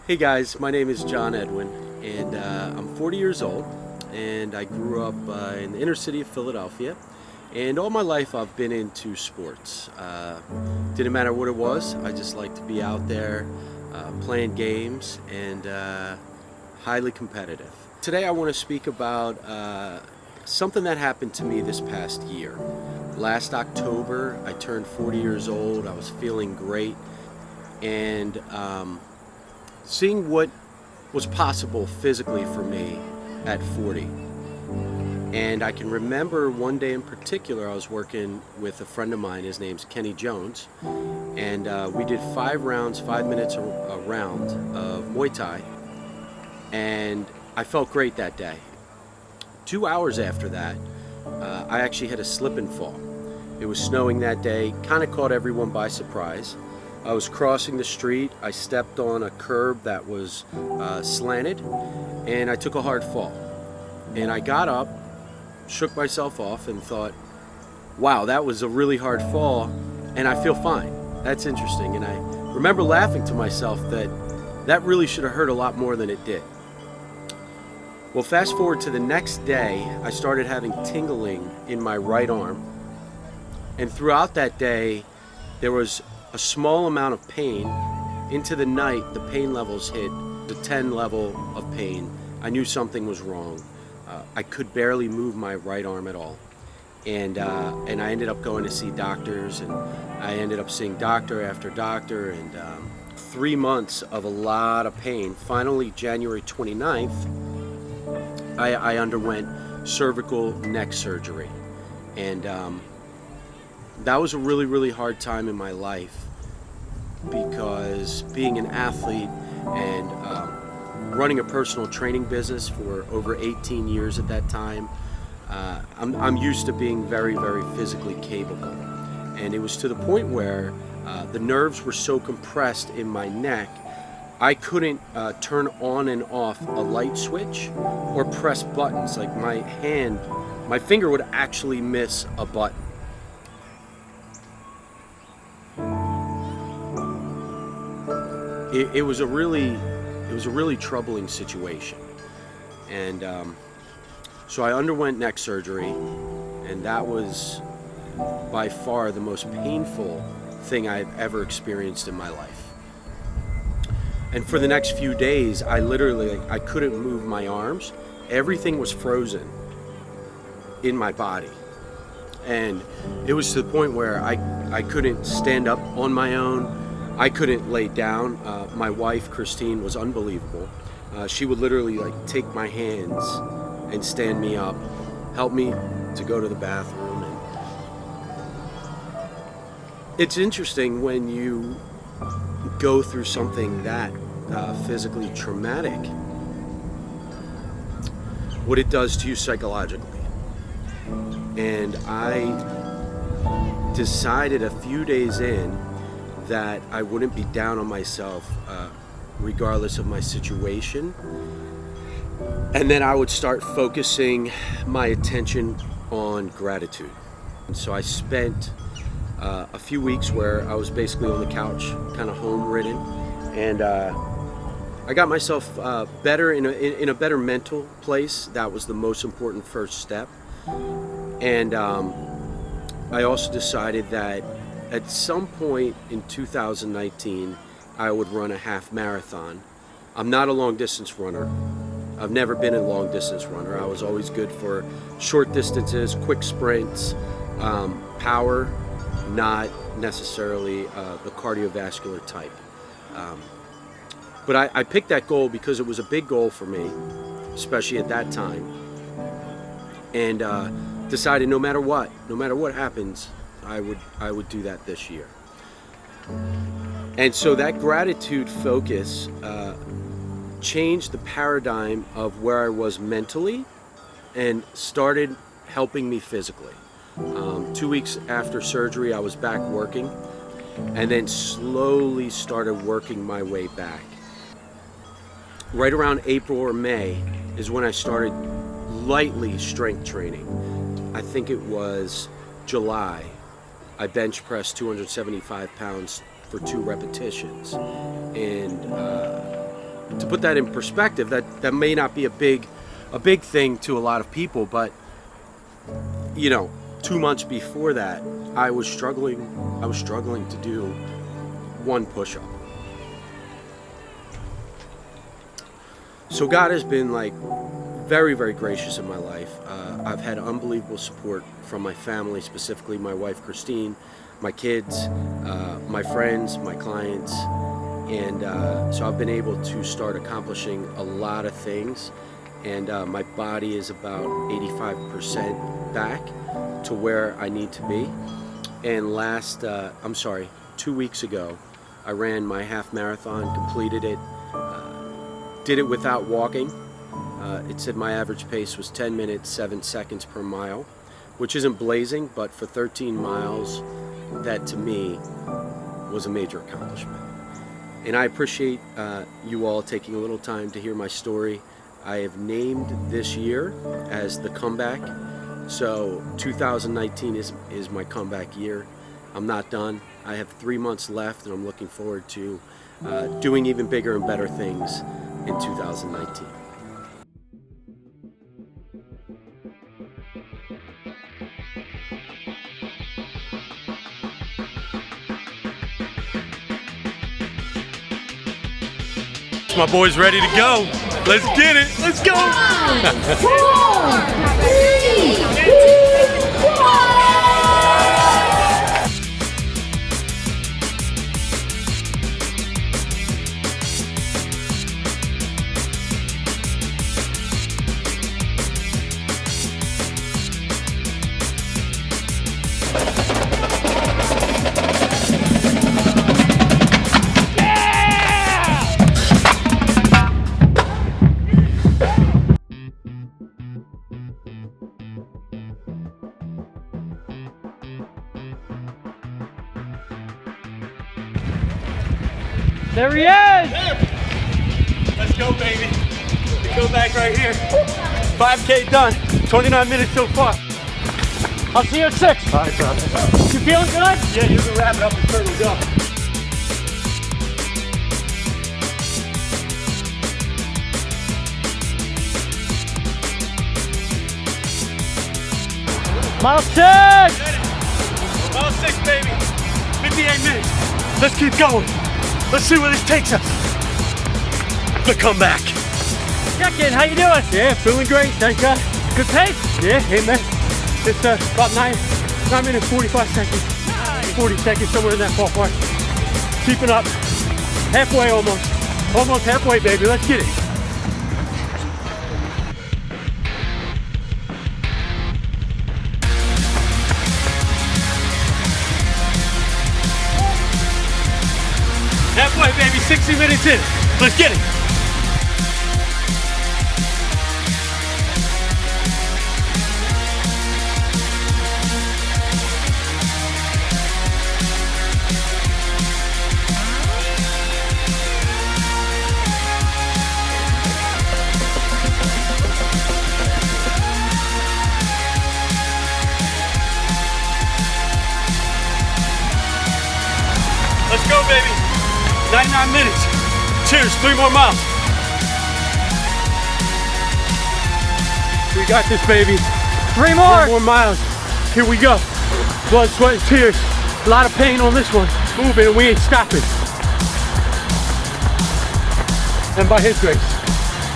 Hey guys, my name is John Edwin, and I'm 40 years old, and I grew up in the inner city of Philadelphia, and all my life I've been into sports. Didn't matter what it was, I just like to be out there playing games and highly competitive. Today I want to speak about something that happened to me this past year. Last October I turned 40 years old. I was feeling great, and seeing what was possible physically for me at 40. And I can remember one day in particular, I was working with a friend of mine. His name's Kenny Jones, and we did 5 rounds, 5 minutes a round of Muay Thai, and I felt great that day. 2 hours after that, I actually had a slip and fall. It was snowing that day, kind of caught everyone by surprise. I was crossing the street, I stepped on a curb that was slanted, and I took a hard fall. And I got up, shook myself off, and thought, wow, that was a really hard fall, and I feel fine. That's interesting. And I remember laughing to myself that really should have hurt a lot more than it did. Well, fast forward to the next day, I started having tingling in my right arm, and throughout that day, there was a small amount of pain. Into the night, the pain levels hit the 10 level of pain. I knew something was wrong. I could barely move my right arm at all. And I ended up going to see doctors, and I ended up seeing doctor after doctor, and 3 months of a lot of pain. Finally, January 29th, I underwent cervical neck surgery. And that was a really, really hard time in my life, because being an athlete and running a personal training business for over 18 years at that time, I'm used to being very, very physically capable. And it was to the point where the nerves were so compressed in my neck, I couldn't turn on and off a light switch or press buttons. Like my finger would actually miss a button. It was a really troubling situation, and so I underwent neck surgery, and that was by far the most painful thing I've ever experienced in my life. And for the next few days, I couldn't move my arms. Everything was frozen in my body, and it was to the point where I couldn't stand up on my own. I couldn't lay down. My wife, Christine, was unbelievable. She would literally take my hands and stand me up, help me to go to the bathroom. And it's interesting when you go through something that physically traumatic, what it does to you psychologically. And I decided a few days in that I wouldn't be down on myself regardless of my situation, and then I would start focusing my attention on gratitude. And so I spent a few weeks where I was basically on the couch, kind of home ridden, and I got myself better in a better mental place. That was the most important first step. And I also decided that at some point in 2019, I would run a half marathon. I'm not a long distance runner. I've never been a long distance runner. I was always good for short distances, quick sprints, power, not necessarily the cardiovascular type. But I picked that goal because it was a big goal for me, especially at that time. And decided no matter what happens, I would do that this year. And so that gratitude focus changed the paradigm of where I was mentally and started helping me physically. 2 weeks after surgery, I was back working, and then slowly started working my way back. Right around April or May is when I started lightly strength training. I think it was July I bench pressed 275 pounds for 2 repetitions. And to put that in perspective, that may not be a big thing to a lot of people, but you know, 2 months before that, I was struggling to do 1 push-up. So God has been like very, very gracious in my life. I've had unbelievable support from my family, specifically my wife Christine, my kids, my friends, my clients, and so I've been able to start accomplishing a lot of things, and my body is about 85% back to where I need to be. And 2 weeks ago, I ran my half marathon, completed it, did it without walking. It said my average pace was 10 minutes, 7 seconds per mile, which isn't blazing, but for 13 miles, that to me was a major accomplishment. And I appreciate you all taking a little time to hear my story. I have named this year as the comeback. So 2019 is my comeback year. I'm not done. I have 3 months left, and I'm looking forward to doing even bigger and better things in 2019. My boy's ready to go. Let's get it. Let's go. 5, 4, 3, 2, 1. There he is! Let's go, baby. Go back right here. 5K done. 29 minutes so far. I'll see you at 6. All right, bro. You feeling good? Yeah, you can wrap it up and turn it up. Mile 6! Mile 6, baby. 58 minutes. Let's keep going. Let's see where this takes us. The comeback. Check-in, how you doing? Yeah, feeling great, thank God. Good pace? Yeah, hey man. It's about 9 minutes, 45 seconds. Nice. 40 seconds, somewhere in that ballpark. Keeping up. Halfway almost. Almost halfway, baby. Let's get it. Halfway, baby, 60 minutes in. Let's get it. Let's go, baby. 99 minutes. Cheers, 3 more miles. We got this, baby. 3 more! 3 more miles. Here we go. Blood, sweat, and tears. A lot of pain on this one. Moving, and we ain't stopping. And by His grace,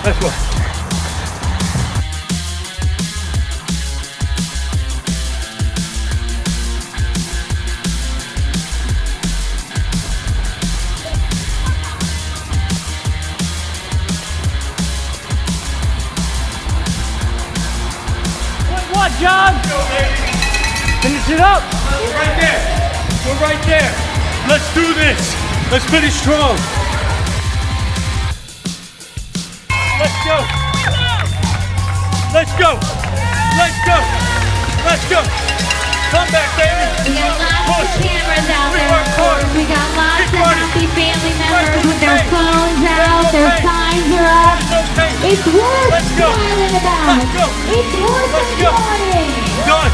that's what. What, John? Let's go, baby. Finish it up. We're right there. We're right there. Let's do this. Let's finish strong. Let's go. Let's go. Let's go. Let's go. Come back, baby. We got lots of cameras out We there, work of hard. course. We got lots Keep of running. happy family members Let's with their go. phones out, Let's go. their signs are up. Okay. It's worth Let's go. smiling about. Let's go. It's worth Let's go. enjoying. Done.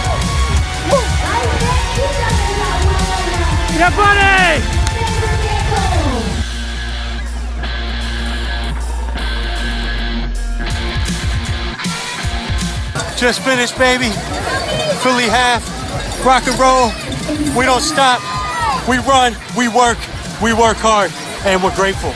I bet you done it Yeah, buddy! Just finished, baby. Fully half. Rock and roll. We don't stop. We run. We work hard, and we're grateful.